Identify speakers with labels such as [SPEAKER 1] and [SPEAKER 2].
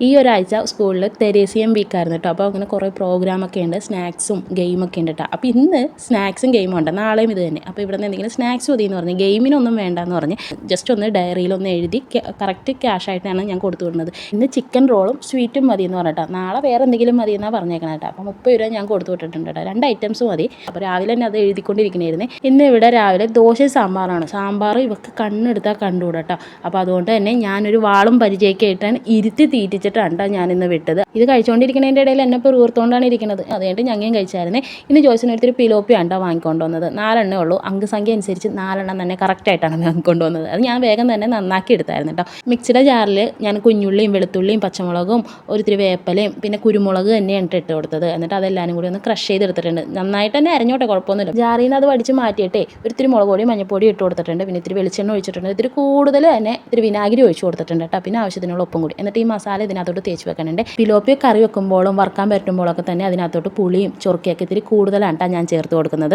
[SPEAKER 1] ഈ ഒരാഴ്ച സ്കൂളിൽ തെരേസിയം വീക്കായിരുന്നു കേട്ടോ. അപ്പോൾ അങ്ങനെ കുറേ പ്രോഗ്രാമൊക്കെ ഉണ്ട്, സ്നാക്സും ഗെയിമൊക്കെ ഉണ്ട് കേട്ടോ. അപ്പോൾ ഇന്ന് സ്നാക്സും ഗെയിമും ഉണ്ട്, നാളെയും ഇത് തന്നെ. അപ്പോൾ ഇവിടെ നിന്ന് എന്തെങ്കിലും സ്നാക്സ് മതി എന്ന് പറഞ്ഞ്, ഗെയിമിനൊന്നും വേണ്ടെന്ന് പറഞ്ഞ് ജസ്റ്റ് ഒന്ന് ഡയറിയിലൊന്ന് എഴുതി കറക്റ്റ് ക്യാഷായിട്ടാണ് ഞാൻ കൊടുത്തു വിടുന്നത്. ഇന്ന് ചിക്കൻ റോളും സ്വീറ്റും മതി എന്ന് പറഞ്ഞിട്ടോ. നാളെ വേറെ എന്തെങ്കിലും മതി എന്നാണ് പറഞ്ഞേക്കണം കേട്ടോ. അപ്പോൾ 30 രൂപ ഞാൻ കൊടുത്തു വിട്ടിട്ടുണ്ട് കേട്ടോ. 2 ഐറ്റംസ് മതി. അപ്പോൾ രാവിലെ തന്നെ അത് എഴുതിക്കൊണ്ടിരിക്കണായിരുന്നേ. ഇന്ന് ഇവിടെ രാവിലെ ദോശയും സാമ്പാറാണ്. സാമ്പാർ ഇവർക്ക് കണ്ണെടുത്താൽ കണ്ടുകൂടാ കേട്ടോ. അപ്പോൾ അതുകൊണ്ട് തന്നെ ഞാനൊരു വാളും പരിചയമൊക്കെ ആയിട്ടാണ് ഇരുത്തി തീറ്റിച്ചിട്ടാണ് ഞാനിന്ന് വിട്ടത്. ഇത് കഴിച്ചുകൊണ്ടിരിക്കുന്നതിൻ്റെ ഇടയിൽ എന്നെ ഇപ്പോൾ ഉയർത്തുകൊണ്ടാണ് ഇരിക്കുന്നത്. അതുകൊണ്ട് ഞങ്ങയും കഴിച്ചായിരുന്നേ. ഇന്ന് ജോയ്സിനടുത്തൊരു പിലോപ്പിയാണ് വാങ്ങിക്കൊണ്ട് വന്നത്. 4 എണ്ണേ ഉള്ളൂ. അംഗസംഖ്യ അനുസരിച്ച് 4 എണ്ണം തന്നെ കറക്റ്റായിട്ടാണ് വാങ്ങിക്കൊണ്ട് വന്നത്. അത് ഞാൻ വേഗം തന്നെ നന്നാക്കി എടുത്തായിരുന്നു കേട്ടോ. മിക്സിയുടെ ജാറിൽ ഞാൻ കുഞ്ഞുള്ളിയും വെളുത്തുള്ളിയും പച്ചമുളകും ഒരിത്തിരി വേപ്പലയും പിന്നെ കുരുമുളക് തന്നെയാണ് ഇട്ട് കൊടുത്തത്. എന്നിട്ട് അതെല്ലാവരും കൂടി ഒന്ന് ക്രഷ് ചെയ്തെടുത്തിട്ടുണ്ട്. നന്നായിട്ട് തന്നെ അരഞ്ഞോട്ടെ, കുഴപ്പമൊന്നുമില്ല. ജാറിൽ നിന്ന് അത് വടിച്ച് മാറ്റിയിട്ടേ ഒരിത്തിരി മുളക് പൊടി മഞ്ഞൾപ്പൊടി ഇട്ട് കൊടുത്തിട്ടുണ്ട്. പിന്നെ ഇത്തിരി വെളിച്ചെണ്ണ ഒഴിച്ചിട്ടുണ്ട്. ഇത്തിരി കൂടുതൽ തന്നെ ഇത്തിരി വിനാഗിരി ഒഴിച്ച് കൊടുത്തിട്ടുണ്ട് കേട്ടോ. പിന്നെ ആവശ്യത്തിനുള്ള ഉപ്പും കൂടി. എന്നിട്ട് ഈ മസാല ഇതിനകത്തോട്ട് തേച്ച് വെക്കാനുണ്ട്. പിലോപ്പി കറി വെക്കുമ്പോഴും വറുക്കാൻ പറ്റുമ്പോഴൊക്കെ തന്നെ അതിനകത്തോട്ട് പുളിയും ചൊറുക്കിയൊക്കെ ഇത്തിരി കൂടുതലാണ് ഞാൻ ചേർത്ത് കൊടുക്കുന്നത്.